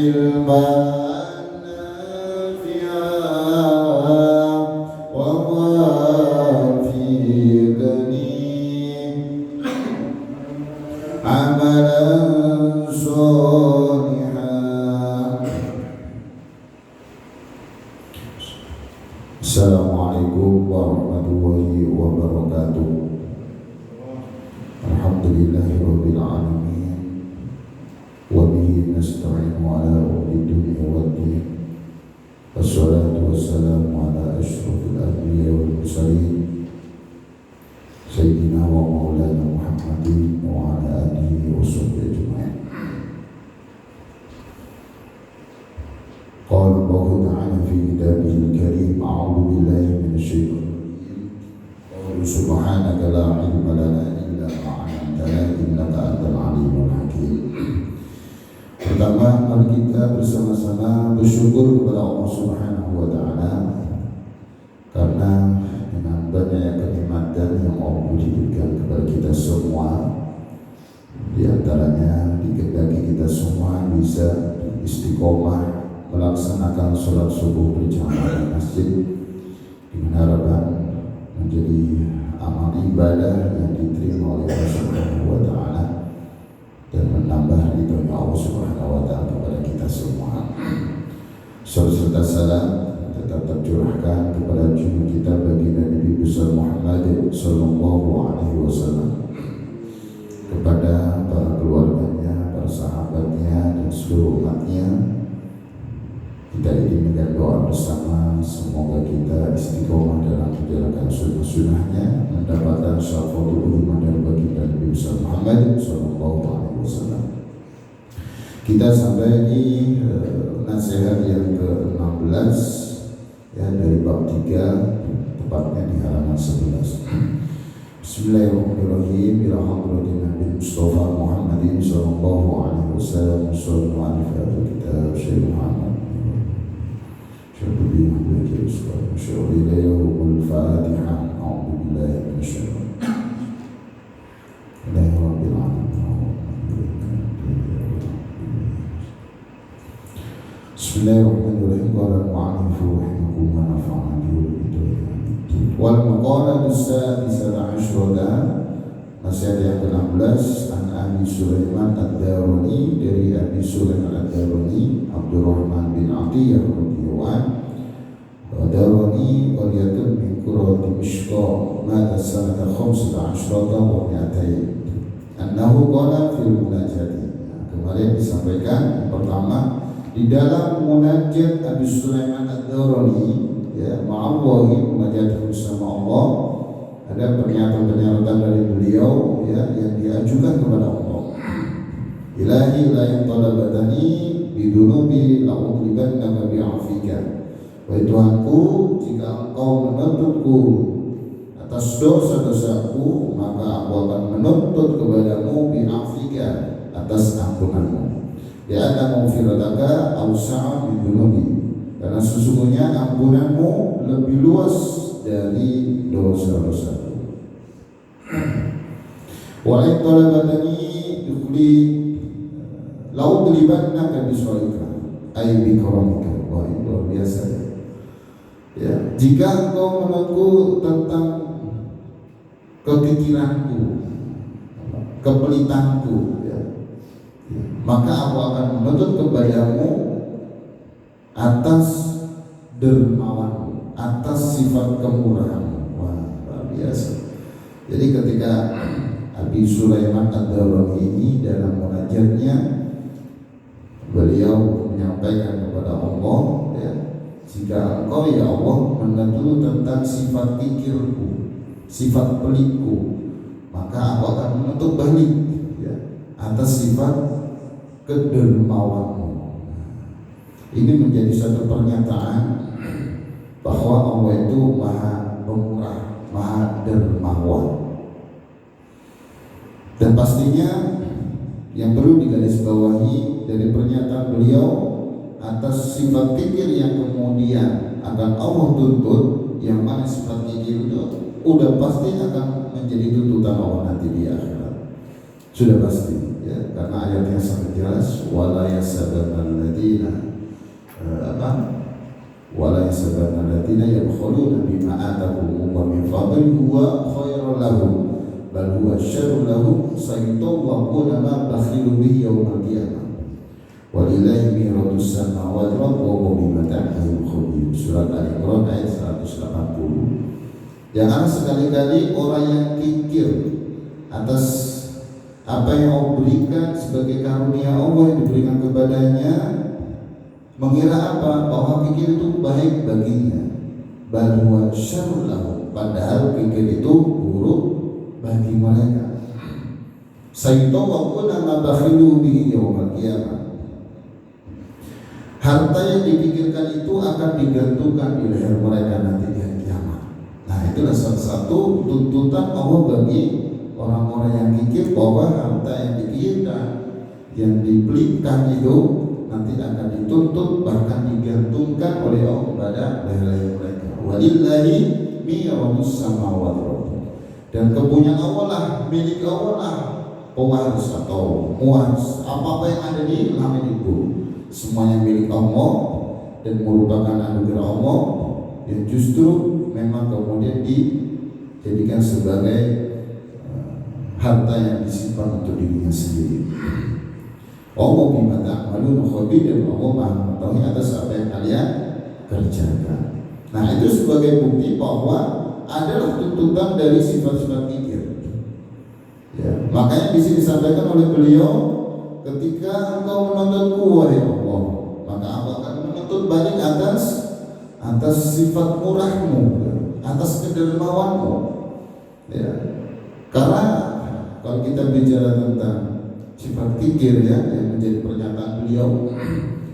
علما نافعا ووافقني عملا صالحا. Assalamualaikum warahmatullahi wabarakatuh. Alhamdulillahirabbil alamin. Wa bihi nasta'inu ala umuri dunya waddin. Wassalatu wassalamu ala asyrafil anbiya'i wal mursalin sayyidina wa maulana Muhammadin wa ala alihi wa sahbihi ajma'in. Qala Allahu ta'ala fi kitabihil karim, a'udzu billahi minasyaitonir rajim. Qul subhanaka la ilma lana illa ma 'allamtana innaka antal alimul hakim. Pertama, mari kita bersama-sama bersyukur kepada Allah Subhanahu wa taala karena dengan banyaknya kenikmatan yang Allah berikan kepada kita semua, di antaranya dikehendaki kita semua bisa istiqomah melaksanakan sholat subuh berjamaah di masjid dengan harapan menjadi amal ibadah yang diterima oleh Allah Subhanahu wa taala dan menambah ridhonya Allah Subhanahu wa taala kepada kita semua. Serta salam tetap tercurahkan kepada junjungan kita baginda Nabi besar Muhammad sallallahu alaihi wasallam, kepada para keluarganya, para sahabatnya dan seluruh umatnya. Kita izinkan doa bersama, semoga kita istiqomah dalam menjalankan sunnah-sunnahnya, mendapatkan syafaatul iman dari baginda Nabi besar Muhammad sallallahu alaihi wasallam. Kita sampai di nasihat yang ke-16 ya, dari bab 3, tepatnya di halaman 11. Bismillahirrahmanirrahim. Ila hadratin Nabi Mustafa Muhammadin sallallahu alaihi wasallam, sallallahu alaihi kitab Syekh Muhammad syukur bagi Ustaz syukur ilayhumul Fatihah. A'udzu billahi minasyaitonir rajim. Bismillahirrahmanirrahim. Qala al-mu'allif rahimahu wa nafa'ana bihi wal maqalah as-sadisah asyrata, nasihat yang ke-16, an Abi Sulaiman ad-Darani, dari Abi Sulaiman ad-Darani Abdurrahman bin Atiyah radhiyallahu anhu. Darani qaryatun min qura Dimashq mata sanata 15 wa 200 annahu qala fil munajati. Kemarin disampaikan pertama di dalam munajat Abi Sulaiman ad-Darani ya, ma'allahi, munajat bersama Allah, ada pernyataan dari beliau ya, yang diajukan kepada Allah. Ilahi la yang talabatani bidunubi la'udribannaka bi'afika. Wahai Tuhanku, jika engkau menuntutku atas dosa-dosaku, maka aku akan menuntut kepadamu bi'afika, atas ampunanmu. Ya ana maghfirataka awsa'a min dunubi, karena sesungguhnya ampunanmu lebih luas dari dosa-dosaku. Wa in talabatani dukli la'udribannaka bisawika ay bikaramika. Wah, itu luar biasa ya. Ya, jika engkau menuntutku tentang kekikiranku, kepelitanku ya, maka aku akan menuntut kepadamu atas dermawanmu, atas sifat kemurahanmu. Wah, luar biasa. Jadi ketika Abi Sulaiman ad-Darani ini dalam munajatnya, beliau menyampaikan kepada Allah ya, jika engkau ya Allah menuntut tentang sifat pikirku, sifat pelitku, maka aku akan menuntut balik ya, atas sifat kedermawanmu. Ini menjadi satu pernyataan bahwa Allah itu maha pemurah, maha dermawan. Dan pastinya yang perlu digarisbawahi dari pernyataan beliau atas sifat pikir yang kemudian akan Allah tuntut, yang mana sifat pikir itu udah pasti akan menjadi tuntutan Allah nanti di akhirat. Sudah pasti ya, karena ayatnya sangat jelas, wa wala yasabanna alladziina wala yasabanna alladziina yabkhuluna bima atahumullahu min fadlihi huwa khairun lahum bal huwa syarrun lahum sayutawwaquna ma bakhilu bihi yaumal qiyamah walillahi miratus samawati wal ardi wa huwa bima ta'malun khabir. Surat Al-Imran ayat 180. Jangan sekali-kali orang yang kikir atas apa yang Allah berikan sebagai karunia Allah yang diberikan kepadanya, mengira apa? Bahwa kikir itu baik baginya. Bal huwa syarrun lahum, padahal kikir itu buruk bagi mereka. Sayutawwaquna ma bakhilu bihi yaumal qiyamah. Harta yang dipikirkan itu akan digantungkan di leher mereka nanti di hari kiamat. Nah, itulah salah satu tuntutan Allah bagi orang-orang yang kikir, bahwa harta yang dipikirkan, yang dibelikan itu nanti akan dituntut, bahkan digantungkan oleh Allah kepada leher mereka. Walillahi miratus samawati wal ardi, dan kepunyaan Allah lah, milik Allah lah pewaris atau muas apa-apa yang ada di langit itu, semuanya milik Allah dan merupakan anugerah Allah yang justru memang kemudian dijadikan sebagai harta yang disimpan untuk dirinya sendiri. Allah bima ta'malun khabir, dan Allah Maha mengetahui atas apa yang kalian kerjakan. Nah, itu sebagai bukti bahwa adalah tuntutan dari sifat-sifat kikir. Ya, makanya di sini disampaikan oleh beliau, ketika engkau menuntutku wahai Allah, maka aku akan menuntut balik atas sifat murahmu, atas kedermawanmu. Ya, karena kalau kita bicara tentang sifat kikir ya, yang menjadi pernyataan beliau,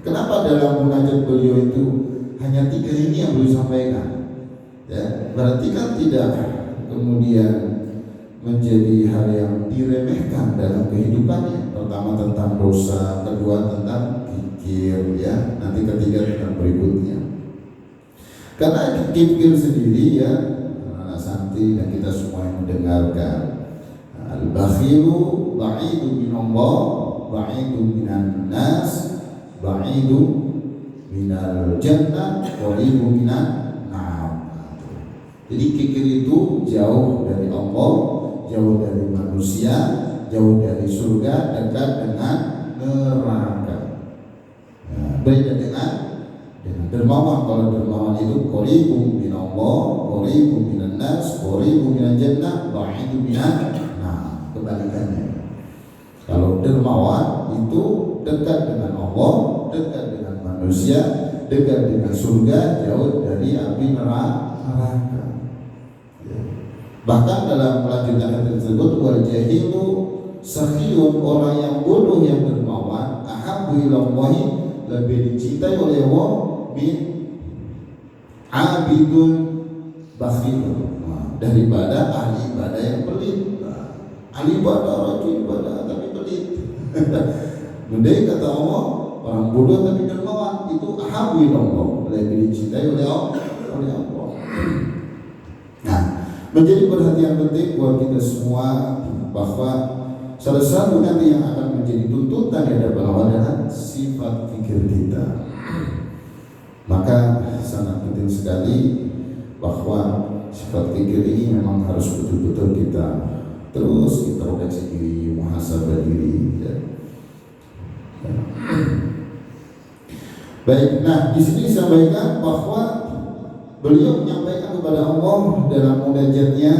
kenapa dalam munajat beliau itu hanya 3 ini yang beliau sampaikan? Ya, berarti kan tidak kemudian menjadi hal yang diremehkan dalam kehidupannya. Pertama tentang dosa, kedua tentang kikir, ya, nanti ketiga tentang berikutnya. Karena kikir sendiri ya, anak santri dan kita semua yang mendengarkan, al-bakhilu ba'idu minallah, ba'idu minan nas, ba'idu minal jannah, qaribu minan nar. Jadi kikir itu jauh dari Allah, jauh dari manusia, jauh dari surga, dekat dengan neraka. Nah, beda dengan dermawan. Kalau dermawan itu qaribu minallah, qaribu minan nas, qaribu minan jannah, ba'idu minan nar. Kebalikannya. Kalau dermawan itu dekat dengan Allah, dekat dengan manusia, dekat dengan surga, jauh dari api neraka. Bahkan dalam kelanjutan ayat tersebut, wal jahilu sakhiyun, orang yang bodoh yang dermawan, ahabbu ilallahi, lebih dicintai oleh Allah min abidun bakhilun, daripada ahli ibadah yang pelit. Ahli ibadah, rajin ibadah tapi pelit. Mending kata Allah, orang bodoh tapi dermawan itu ahabbu ilallah, lebih dicintai oleh Allah. Nah, menjadi perhatian penting buat kita semua bahwa salah satu nanti yang akan menjadi tuntutan di hadapan Allah adalah sifat fikir kita. Maka sangat penting sekali bahwa sifat fikir ini memang harus betul-betul kita terus introspeksi diri, muhasabah diri. Ya. Baik, nah di sini disampaikan bahwa beliau menyampaikan kepada Allah dalam munajatnya,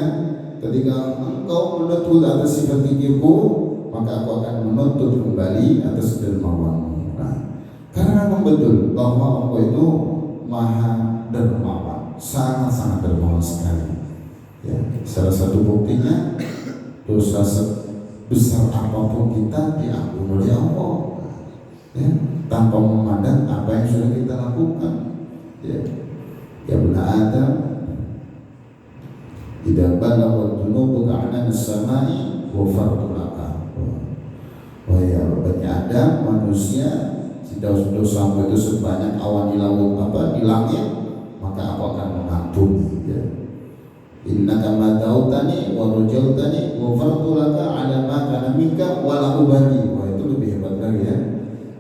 ketika engkau menuntut atas sifat fikirku, maka aku akan menuntut kembali atas dermawanmu. Nah, karena memang betul bahwa Allah itu maha dermawan, sangat-sangat dermawan sekali. Ya, salah satu buktinya, dosa sebesar apapun kita diampuni oleh Allah, ya, tanpa memandang apa yang sudah kita lakukan. Ya benar Adam, idza balagha dhunubu ka'ana as-sama'i wa farqulaka. Oh ya Bani Adam, manusia, jika dosa-dosamu itu sebanyak awan di laut di langit, maka aku akan mengampuni. Ya. Innaka ma ta'utani wa rajautani wa farqulaka 'ala ma kana minka wa la ubali. Wah, itu lebih hebat lagi ya.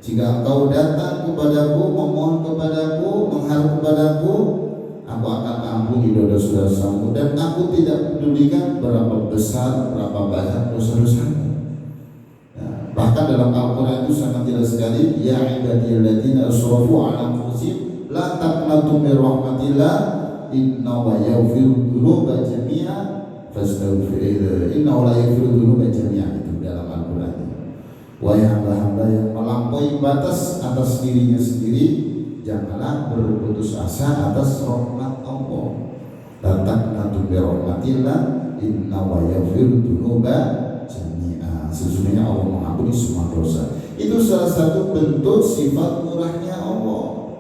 Jika engkau datang kepadaku, memohon kepadaku, mengharap kepadaku, aku akan ampuni dosa-dosamu, dan aku tidak pedulikan berapa besar, berapa banyak dosa-dosamu. Bahkan dalam Al-Quran itu sangat jelas sekali, ya ibadiyalladzina asrafu ala anfusihim la taqnatu min rahmatillah innahu yaghfiru dzunuba jami'a fastaghfir innahu la yaghfiru dzunuba jami'a. Itu dalam Al-Quran. Wahai hamba-hamba yang melampaui batas atas dirinya sendiri, janganlah berputus asa atas rahmat Allah. La taqnatu min rahmatillah innahu yaghfiru dzunuba jami'a. Sesungguhnya Allah mengampuni semua dosa. Itu salah satu bentuk sifat murahnya Allah.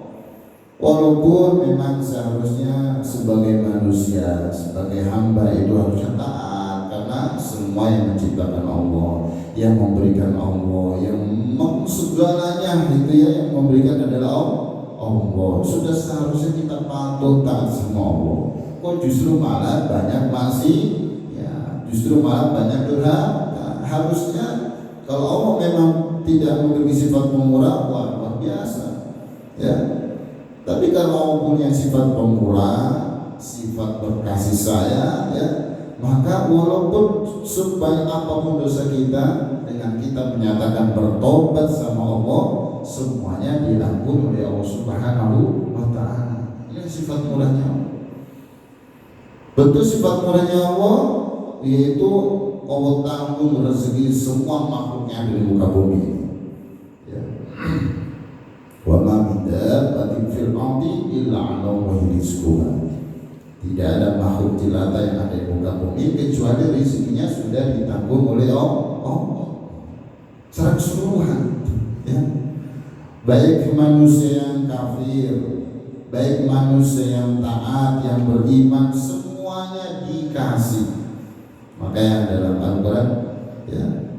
Walaupun memang seharusnya sebagai manusia, sebagai hamba itu harusnya taat, karena semua yang menciptakan Allah, yang memberikan Allah, yang segalanya itu ya, yang memberikan adalah Allah. Sudah seharusnya kita patuh taat sama Allah. Kok justru malah banyak masih ya, justru malah banyak durhaka. Harusnya kalau Allah memang tidak memiliki sifat pemurah, luar biasa ya. Tapi kalau Allah punya sifat pemurah, sifat berkasih sayang ya, maka walaupun sebaik apapun dosa kita, dengan kita menyatakan bertobat sama Allah, semuanya diampuni oleh Allah Subhanahu wa ta'ala. Ini sifat murahnya Allah. Bentuk sifat murahnya Allah yaitu Allah tanggung rezeki semua makhluk yang ada di muka bumi ini. Ya. Wa ma min dabbatin fil ardi illa 'ala Allahi rizquha. Tidak ada makhluk jelata yang ada di muka bumi kecuali rezekinya sudah ditanggung oleh Allah secara keseluruhan. Ya. Baik manusia yang kafir, baik manusia yang taat, yang beriman, semuanya dikasih. Makanya dalam Al-Quran ya,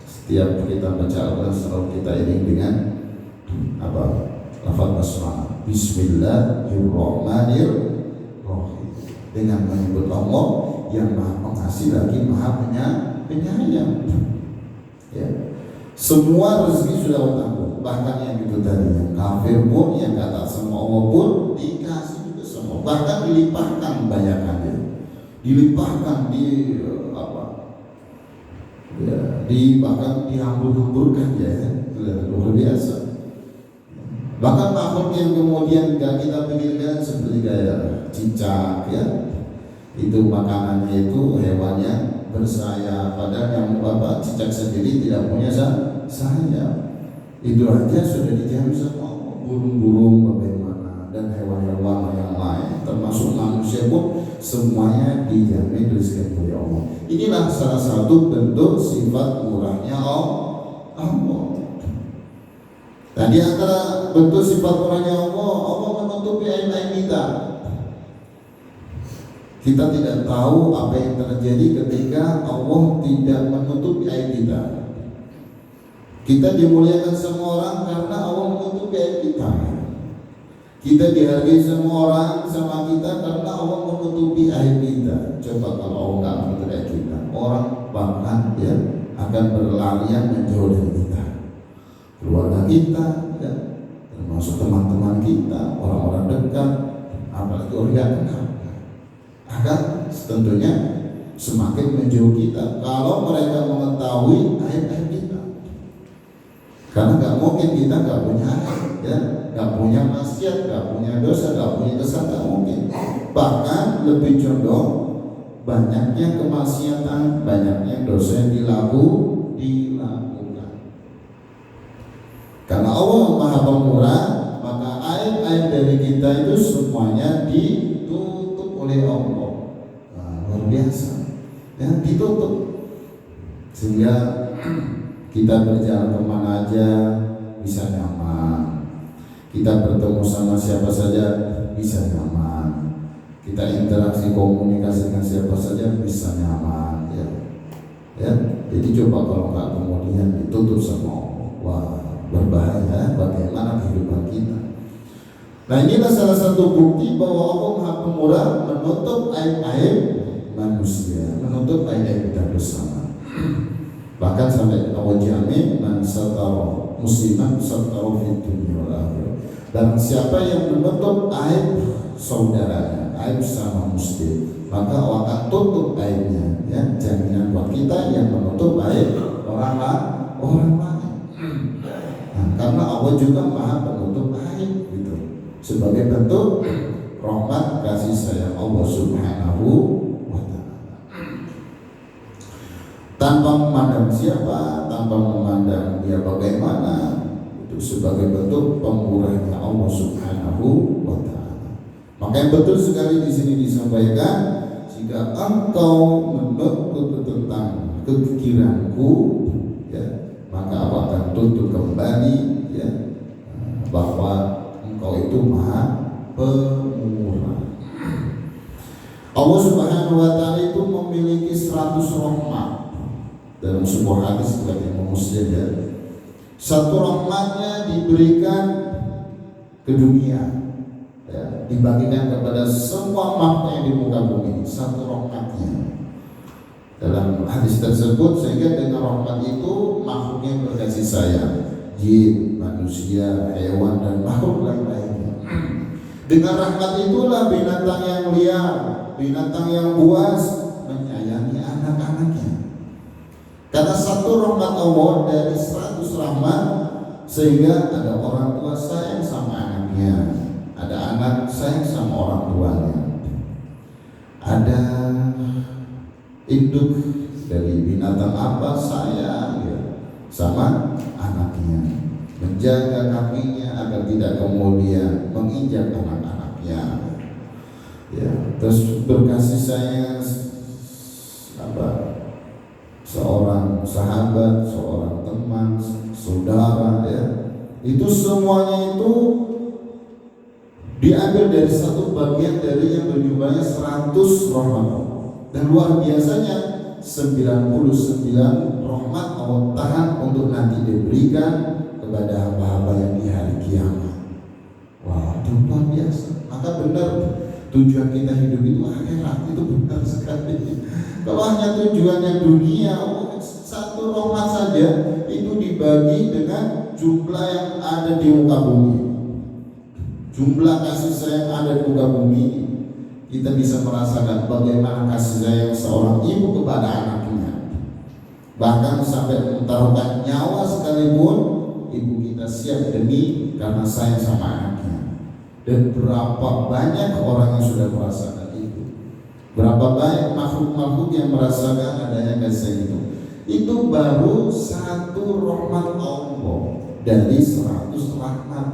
setiap kita baca Al-Quran selalu kita iring dengan apa? Lafaz basmalah. Bismillahirrahmanirrahim. Dengan menyebut Allah yang Maha Pengasih lagi Maha Penyayang. Ya. Semua rezeki sudah ditanggung. Bahkan yang itu tadi, yang kafir pun, yang kata sama Allah pun dikasih itu semua. Bahkan dilimpahkan banyakannya. Dilimpahkan di bahkan dihambur-hamburkan ya, luar biasa. Bahkan makhluk yang kemudian gak kita pikirkan seperti kayak cicak ya, itu makanannya itu hewannya bersayap, padahal yang cicak sendiri tidak punya sayap. Itu aja sudah dijamin sama burung-burung bagaimana, dan hewan-hewan yang lain termasuk manusia pun semuanya dijamin rezeki oleh Allah. Inilah salah satu bentuk sifat murahnya Allah. Tadi antara bentuk sifat murahnya Allah menutupi aib-aib kita. Kita tidak tahu apa yang terjadi ketika Allah tidak menutupi aib kita. Kita dimuliakan semua orang karena Allah menutupi aib kita. Kita dihargai semua orang sama kita karena Allah menutupi aib kita. Coba kalau Allah nggak menutupi aib kita, orang bahkan ya akan berlarian menjauh dari kita. Keluarga kita, ya, termasuk teman-teman kita, orang-orang dekat, apalagi orang dekat, akan tentunya semakin menjauh kita kalau mereka mengetahui aib-aib kita. Karena nggak mungkin kita nggak punya aib, ya. Gak punya maksiat, gak punya dosa, gak punya kesalahan, gak mungkin. Bahkan lebih condong banyaknya kemaksiatan, banyaknya dosa yang dilakukan. Karena Allah Maha Pemurah, maka aib-aib dari kita itu semuanya ditutup oleh Allah. Nah, luar biasa, ya, ditutup sehingga kita berjalan kemana aja bisa nyaman. Kita bertemu sama siapa saja bisa nyaman. Kita interaksi komunikasi dengan siapa saja bisa nyaman, ya. Ya, jadi coba kalau nggak kemudian ditutup sama Allah, wah berbahaya bagaimana kehidupan kita. Nah, inilah salah satu bukti bahwa Allah Maha Pemurah menutup aib-aib manusia, menutup aib-aib kita bersama. Bahkan sampai Allah jamin man satara musliman satara fid dunya wal akhirah. Dan siapa yang menutup aib saudaranya, aib sama muslim, maka Allah akan tutup aibnya. Ya, jaminan buat kita yang menutup aib orang lain. Nah, karena Allah juga Maha penutup aib gitu. Sebagai bentuk rahmat kasih sayang Allah Subhanahu wa ta'ala. Tanpa memandang siapa, tanpa memandang dia bagaimana, itu sebagai bentuk pemurahnya Allah Subhanahu wa ta'ala. Maka yang betul sekali di sini disampaikan, jika engkau menuntut tentang kekiranku, ya, maka Allah akan tuntut kembali, ya, bahwa engkau itu Maha Pemurah. Allah Subhanahu wa ta'ala itu memiliki 100 rahmat. Dalam sebuah hadis riwayat Imam Muslim, ya, satu rahmatnya diberikan ke dunia, ya, dibagikan kepada semua makhluk yang di muka bumi, satu rahmatnya. Dalam hadis tersebut, sehingga dengan rahmat itu makhluknya berkasih sayang, jin, manusia, hewan, dan makhluk lain-lainnya. Dengan rahmat itulah binatang yang liar, binatang yang buas menyayangi anak-anaknya. Karena satu rahmat Allah dari 100 rahmat, sehingga ada orang tua sayang sama anaknya, ada anak sayang sama orang tuanya, ada induk dari binatang apa sayang, ya, sama anaknya, menjaga kakinya agar tidak kemudian menginjak anak-anaknya, ya, terus berkasih sayang seorang sahabat, seorang teman, saudara, ya, itu semuanya itu diambil dari satu bagian dari yang berjumlahnya 100 rahmat. Dan luar biasanya 99 rahmat Allah tahan untuk nanti diberikan kepada hamba-hamba yang di hari kiamat. Wah, itu luar biasa. Maka benar tujuan kita hidup itu akhirat, itu benar sekali. Kalau hanya tujuannya dunia, satu rahmat saja itu dibagi dengan jumlah yang ada di muka bumi, jumlah kasih sayang ada di muka bumi. Kita bisa merasakan bagaimana kasih sayang seorang ibu kepada anaknya, bahkan sampai mentaruhkan nyawa sekalipun ibu kita siap demi karena sayang sama anaknya. Dan berapa banyak orang yang sudah merasakan itu, berapa banyak makhluk-makhluk yang merasakan adanya kasih itu. Itu baru satu rahmat Allah dari 100 rahmat.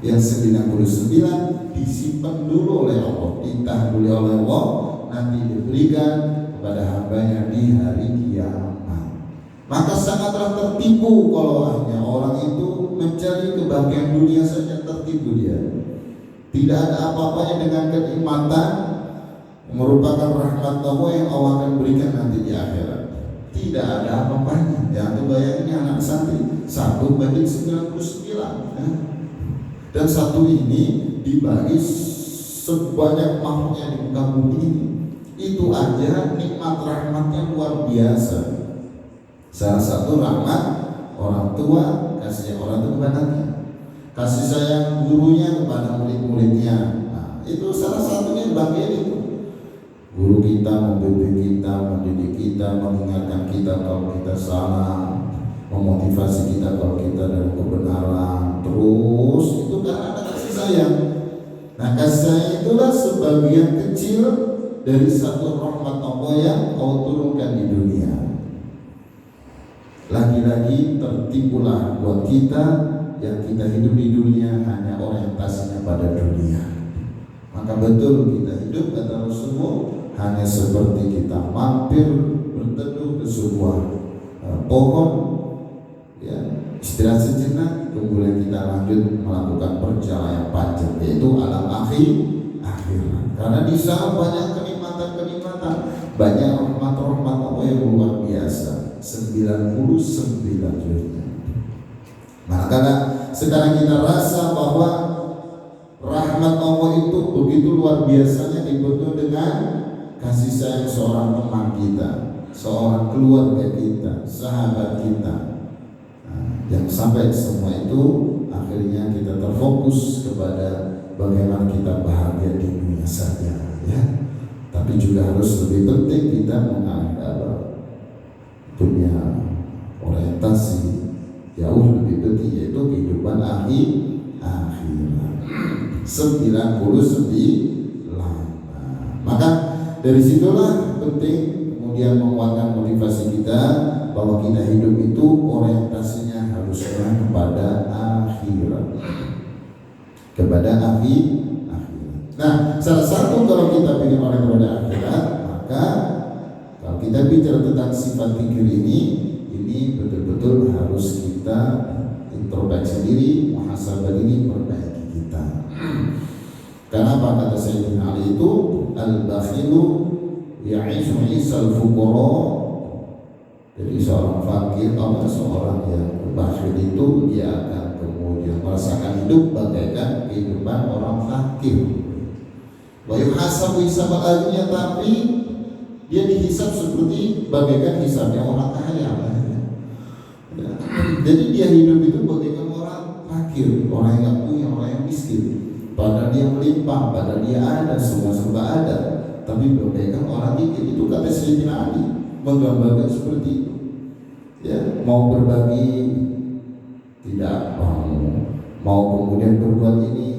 Yang 99 disimpan dulu oleh Allah, ditahan dulu oleh Allah, nanti diberikan kepada hambanya di hari kiamat. Maka sangatlah tertipu kalau hanya orang itu mencari kebahagiaan dunia saja, tertipu dia. Tidak ada apa-apanya dengan kenikmatan merupakan rahmat Allah yang Allah akan berikan nanti di akhirat. Tidak ada apa-apanya. Yang bayangin anak santri 1 banding 99, ya. Dan satu ini dibagi sebanyak makhluk yang di muka bumi ini. Itu aja nikmat rahmatnya luar biasa. Salah satu rahmat orang tua, kasih orang tua kepada anaknya, kasih sayang gurunya kepada murid-muridnya. Nah, itu salah satunya bagian itu. Guru kita membimbing kita, mendidik kita, mengingatkan kita kalau kita salah, memotivasi kita kalau kita dalam kebenaran. Terus itu karena ada kasih sayang. Nah, kasih sayang itulah sebagian kecil dari satu rahmat Allah yang Allah turunkan di dunia. Lagi-lagi tertipulah buat kita yang kita hidup di dunia hanya orientasinya pada dunia. Maka betul kita hidup kata Rasulullah hanya seperti kita mampir berteduh ke sebuah pohon, ya, istirahat sejenak, kemudian kita lanjut melakukan perjalanan panjang, yaitu alam akhirat. Karena di sana banyak kenikmatan, banyak rahmat-rahmat Allah yang luar biasa, 99 juznya. Maka sekarang kita rasa bahwa rahmat Allah itu begitu luar biasanya dibentuk dengan kasih sayang seorang teman kita, seorang keluarga kita, sahabat kita. Yang sampai semua itu akhirnya kita terfokus kepada bagaimana kita bahagia di dunia saja, ya. Tapi juga harus lebih penting kita mengenal punya orientasi jauh lebih penting, yaitu kehidupan akhirat 99. Maka dari situlah penting kemudian menguatkan motivasi kita bahwa kita hidup itu orientasinya harusnya kepada akhirat, Nah, salah satu kalau kita ingin orang kepada akhirat, maka kalau kita bicara tentang sifat fikir ini betul-betul harus kita introspeksi diri, muhasabah diri, perbaiki kita. Karena apa kata Sayyidina Ali itu, al-bakhilu ya'ishu isal fuqara. Jadi seorang fakir atau seorang yang bakhil itu dia akan kemudian merasakan hidup bagaikan kehidupan orang fakir. Wa yuhasabu hisab al-aghniya, tapi dia dihisab seperti bagaikan hisabnya orang kaya. Jadi dia hidup itu bagaikan orang fakir, orang yang punya, orang yang miskin. Padahal dia melimpah, padahal dia ada, semua serba ada, tapi bagaikan orang miskin. Itu kata Sayyidina Ali, menggambarkan seperti itu. Ya, mau berbagi tidak mau kemudian berbuat ini.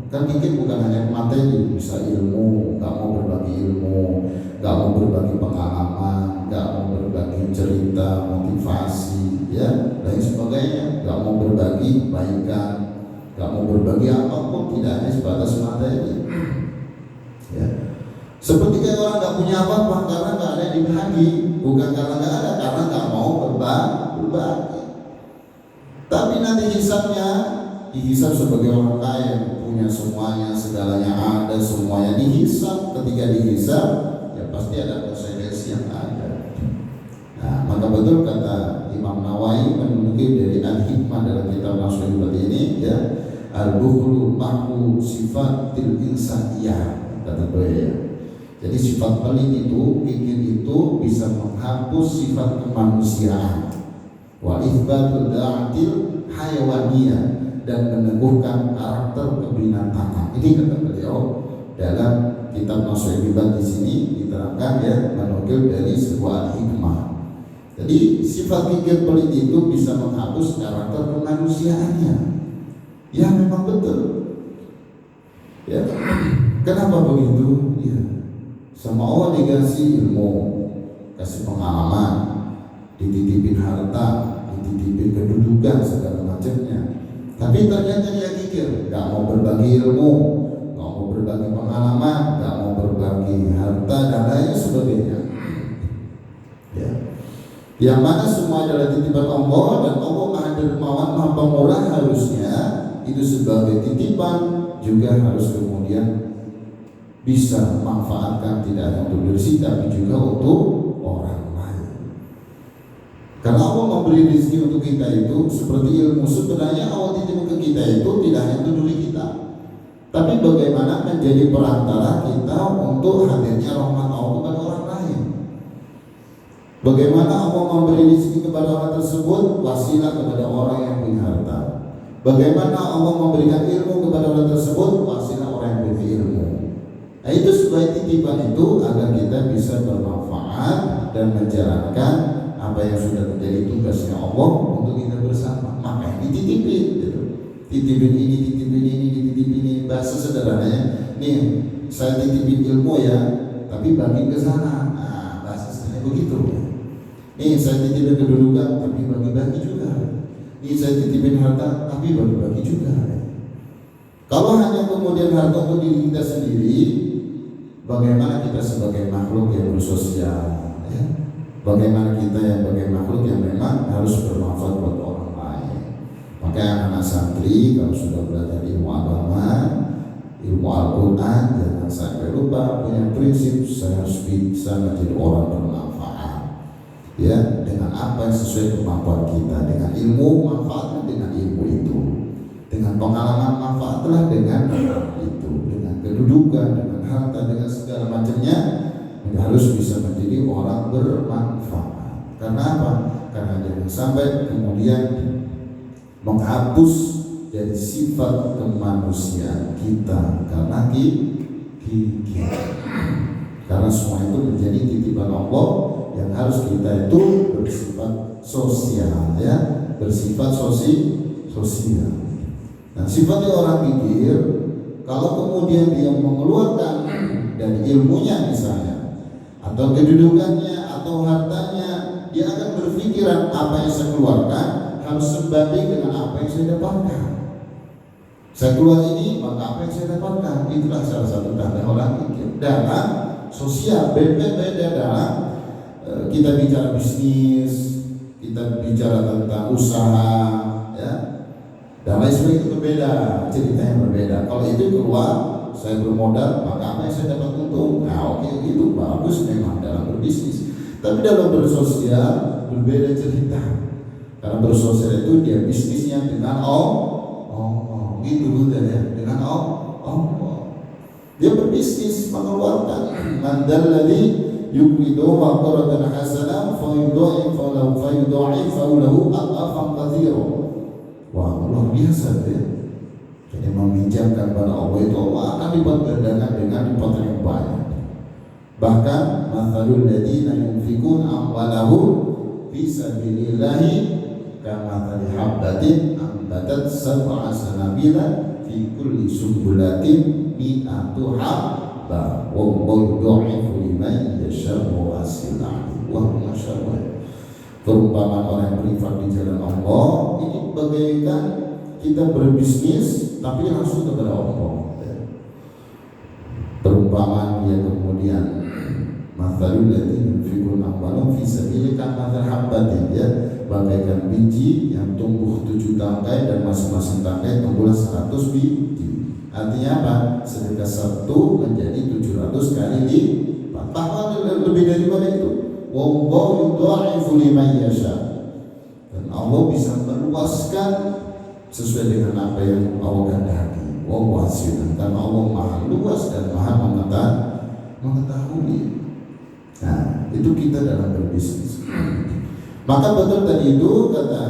Kan mikir bukan hanya materi, bisa ilmu, nggak mau berbagi ilmu, nggak mau berbagi pengalaman, nggak mau berbagi cerita, motivasi, ya, dan sebagainya, nggak mau berbagi kebaikan, nggak mau berbagi apapun, tidak hanya sebatas materi. Ya. Seperti kayak orang nggak punya apa-apa karena nggak ada yang dibagi, bukan karena nggak ada, karena nggak mau berbagi. Tapi nanti dihisab sebagai orang kaya, punya semuanya, segalanya ada, semuanya dihisab. Ketika dihisab, ya pasti ada konsekuensi yang ada. Nah, maka betul kata Imam Nawawi menukil dari Al-Hikmah dalam kitab Nashribat ini, ya, al-bukhlu mahku sifatil insaniyah, kata beliau. Jadi sifat pelit itu, pikir itu bisa menghapus sifat kemanusiaan, wa itsbatul da'atil hayawaniyah, dan meneguhkan karakter kebinatangan. Ini kata beliau dalam kitab Nashribat di sini diterangkan, ya, menukil dari sebuah hikmah. Jadi sifat pikir pelit itu bisa menghapus karakter kemanusiaannya. Ya memang betul. Ya, kenapa begitu? Ya, sama Allah dikasih ilmu, kasih pengalaman, dititipin harta, dititipin kedudukan segala macamnya. Tapi ternyata dia pikir nggak mau berbagi ilmu, nggak mau berbagi pengalaman, nggak mau berbagi harta dan lain sebagainya. Ya. Yang mana semua adalah titipan Allah, dan Allah Maha Dermawan, Maha Pemurah, harusnya itu sebagai titipan juga harus kemudian bisa memanfaatkan tidak hanya untuk diri sendiri tapi juga untuk orang lain. Karena Allah memberi rezeki untuk kita itu seperti ilmu. Sebenarnya Allah titip ke kita itu tidak hanya untuk diri kita, tapi bagaimana menjadi perantara kita untuk hadirnya rahmat Allah kepada orang lain. Bagaimana Allah memberi rezeki kepada orang tersebut, wasilah kepada orang yang punya harta. Bagaimana Allah memberikan ilmu kepada orang tersebut, wasilah orang yang punya ilmu. Nah, itu sebagai titipan itu agar kita bisa bermanfaat dan menjalankan apa yang sudah menjadi tugasnya Allah untuk kita bersama. Makanya dititipin, gitu. Titipin ini, dititipin ini. Bahasa sederhananya, nih saya titipin ilmu ya, tapi bagi ke sana. Nah, bahasa sederhananya begitu. Nih saya titipin kedudukan, tapi bagi-bagi juga. Nih saya titipin harta, tapi bagi-bagi juga. Kalau hanya kemudian harta untuk diri kita sendiri, bagaimana kita sebagai makhluk yang bersosial, ya? Bagaimana kita yang sebagai makhluk yang memang harus bermanfaat buat orang lain. Makanya anak santri kalau sudah belajar ilmu agama, ilmu Al-Quran, jangan sampai lupa punya prinsip, saya harus bisa menjadi orang bermanfaat, ya, dengan apa yang sesuai kemampuan kita, dengan ilmu manfaatnya dengan ilmu itu, dengan pengalaman manfaatlah dengan itu, dengan kedudukan, dengan harta, dengan segala macamnya, harus bisa menjadi orang orang bermanfaat. Karena apa? Karena jangan sampai kemudian menghapus dari sifat kemanusiaan kita karena karena semua itu menjadi titipan Allah yang harus kita itu bersifat sosial, ya, bersifat sosial. Nah, sifatnya orang kikir, kalau kemudian dia mengeluarkan dari ilmunya misalnya, atau kedudukannya, atau hartanya, dia akan berpikiran apa yang saya keluarkan harus sebanding dengan apa yang saya dapatkan. Saya keluar ini, maka apa yang saya dapatkan? Itulah salah satu tanda orang kikir. Dalam sosial, beda dalam kita bicara bisnis, kita bicara tentang usaha, ya, dan lain sebagainya, itu berbeda, ceritanya berbeda. Kalau itu keluar, saya bermodal, maka apa yang saya dapat untung? Nah, oke, itu bagus memang dalam berbisnis. Tapi dalam bersosial berbeda cerita. Karena bersosial itu dia bisnisnya dengan gitu bukan ya, dengan dia berbisnis mengeluarkan mandalladzi yuqidu wa qaradan hasanah fa yudha'ifu lahu adhafan katsira. Wah, luar biasa ya. Jadi meminjamkan pada Allah itu Allah akan lipat gandakan dengan lipat yang banyak. Bahkan mathalul ladzina yunfikun amwalahum fi sabilillahi kamathali habbatin ambatat sab'a sanabila fi kulli sumbulatin mi'atu habba wallahu yudha'ifu liman yasha'u wasi'an wa masyaallah. Perumpamaan orang yang berinfak di jalan Allah ini bagaikan kita berbisnis tapi langsung kepada Allah. Perumpamaan dia kemudian mathalul ladzina yunfikun amwalahum fi sabilillah kamathali habbatin, ya, bagaikan biji yang tumbuh 7 tangkai dan masing-masing tangkai tumbuhlah 100 biji. Artinya apa? Sedekah 1 menjadi 700 kali lipat. Bahkan lebih daripada itu. Wallahu yudha'ifu liman yasha. Dan Allah bisa meluaskan sesuai dengan apa yang Allah kehendaki. Wallahu wasi'un. Karena Allah Maha luas dan Maha mengetahui. Nah, itu kita dalam berbisnis. Maka betul tadi itu kata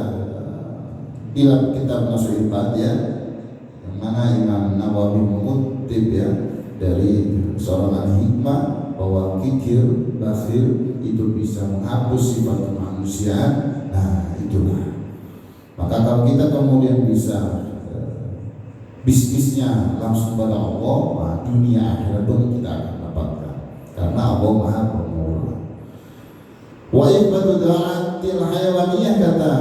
dalam kitab Nashul Ibad, ya, yang mana Imam Nawawi mengutip, ya, dari seorang ahli hikmah bahwa kikir, bakhil itu bisa menghapus sifat kemanusiaan. Nah, itulah. Maka kalau kita kemudian bisa bisnisnya langsung pada Allah, nah, dunia akhirat pun kita akan dapatkan karena Allah Maha Pemurah. Wa ibadu da'atil hayawaniyah, kata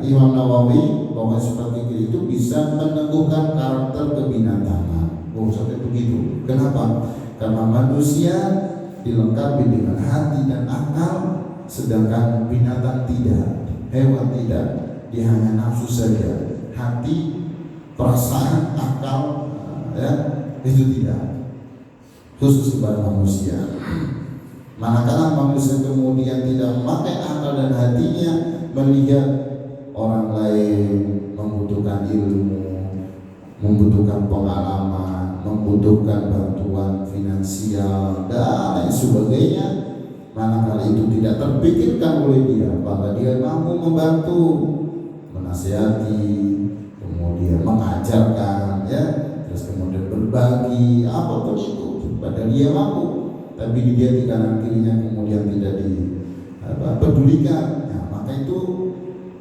Imam Nawawi, bahwa sifat kikir itu bisa meneguhkan karakter kebinatangan. Oh, sampai begitu. Kenapa? Karena manusia dilengkapi dengan hati dan akal, sedangkan binatang tidak, hewan tidak. Dia hanya nafsu saja. Hati, perasaan, akal, ya, itu tidak. Khusus kepada manusia. Manakala manusia kemudian tidak memakai akal dan hatinya, melihat orang lain membutuhkan ilmu, membutuhkan pengalaman, membutuhkan bantuan finansial dan lain sebagainya, manakala itu tidak terpikirkan oleh dia bahwa dia mampu membantu, menasihati, kemudian mengajarkan, ya, terus kemudian berbagi apapun itu, padahal dia mampu, tapi dia di kanan kirinya kemudian tidak dipedulikan. Nah, maka itu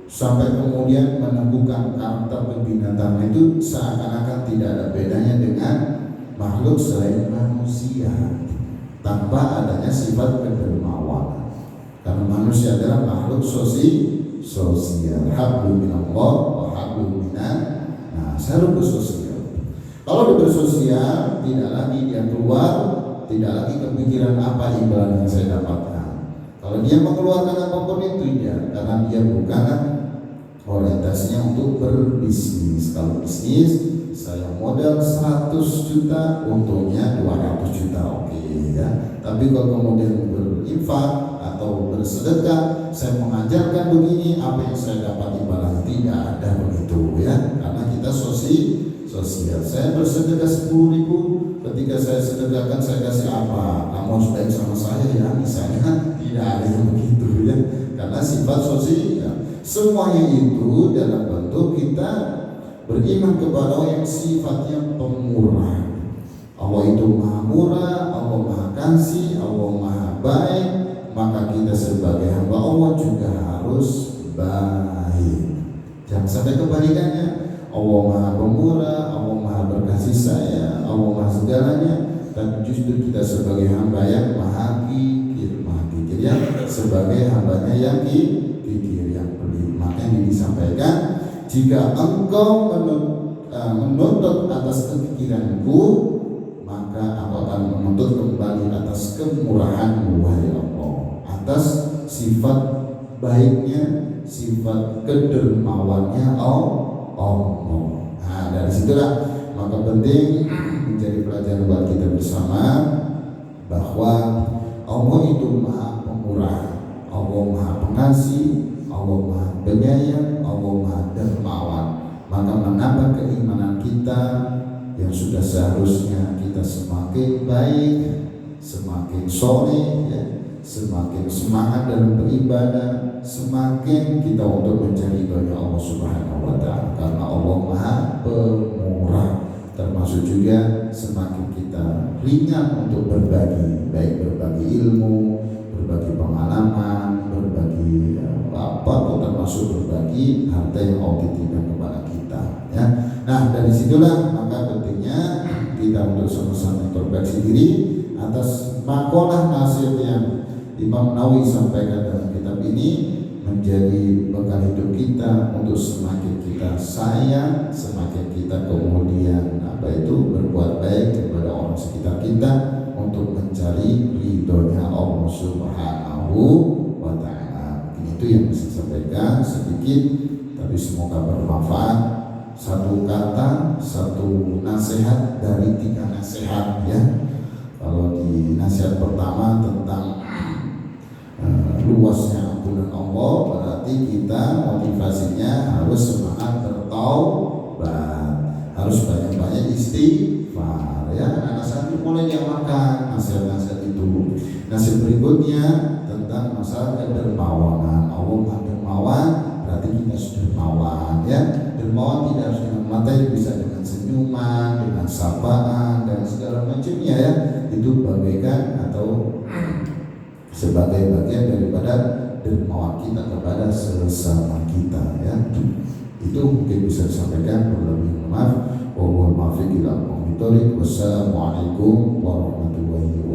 sampai kemudian meneguhkan karakter kebinatangan itu seakan-akan tidak ada bedanya dengan makhluk selain manusia tanpa adanya sifat kedermawanan. Karena manusia adalah makhluk sosial. Hablum minallah wa hablum minan nas. Harus bersosial. Kalau dia bersosial, tidak lagi dia keluar, tidak lagi kepikiran apa imbalan yang saya dapatkan. Kalau dia mengeluarkan apapun itu, ya, karena dia bukan orientasinya untuk berbisnis. Kalau bisnis, saya modal 100 juta, untungnya 200 juta, oke, ya. Tapi kalau kemudian berinfak atau bersedekah, saya mengajarkan begini, apa yang saya dapat imbalan, tidak ada begitu, ya. Karena kita sosial. sosial. Saya bersedekah 10.000, ketika saya sedekahkan saya kasih apa? Kamu harus baik sama saya ya, misalnya. Tidak ada yang begitu ya, karena sifat sosial. Semuanya itu dalam bentuk kita beriman kepada Allah yang sifatnya pemurah. Allah itu maha murah, Allah maha kasih, Allah maha baik. Maka kita sebagai hamba Allah juga harus baik. Jangan sampai kebalikannya. Allah maha pemurah, Allah maha berkasih sayang, Allah maha segalanya, tapi justru kita sebagai hamba yang maha kikir ya, sebagai hambanya yang kikir, yang pelit. Makanya disampaikan, jika engkau menuntut atas kekikiranku, maka aku akan menuntut kembali atas kemurahanmu wahai Allah, atas sifat baiknya, sifat kedermawannya Allah. Nah, dari situlah maka penting menjadi pelajaran buat kita bersama bahwa Allah itu maha pemurah, Allah maha pengasih, Allah maha penyayang, Allah maha dermawan. Maka menambah keimanan kita yang sudah seharusnya kita semakin baik, semakin soleh ya, semakin semangat dalam beribadah, semakin kita untuk mencari ridhonya Allah Subhanahu wa Ta'ala, karena Allah maha pemurah. Termasuk juga semakin kita ringan untuk berbagi, baik berbagi ilmu, berbagi pengalaman, berbagi apa, termasuk berbagi harta yang Allah titipkan kepada kita ya. Nah, dari situlah maka pentingnya kita untuk sama-sama introspeksi diri atas makalah nasihat yang Imam Nawawi sampaikan dalam kitab ini, menjadi bekal hidup kita untuk semakin kita sayang, semakin kita kemudian berbuat baik kepada orang sekitar kita untuk mencari ridhonya Allah Subhanahu wa Ta'ala. Itu yang bisa saya sampaikan sedikit, tapi semoga bermanfaat. Satu kata, satu nasihat dari 3 nasihat ya. Kalau di nasihat pertama tentang luasnya ampunan Allah, berarti kita motivasinya harus semangat bertaubat, harus banyak-banyak istighfar ya. Nasihat itu mulai diamalkan, nasihat-nasihat itu. Nasihat berikutnya tentang masalah kedermawanan. Allah maha dermawan, berarti kita harus dermawan ya. Dermawan tidak harus dengan materi, bisa dengan senyuman, dengan sapaan dan segala macamnya ya. Itu bagaikan atau sebagai bagian daripada dermawan kita kepada sesama kita ya. Itu mungkin bisa disampaikan. Berlebih maaf. Wassalamualaikum warahmatullahi wabarakatuh.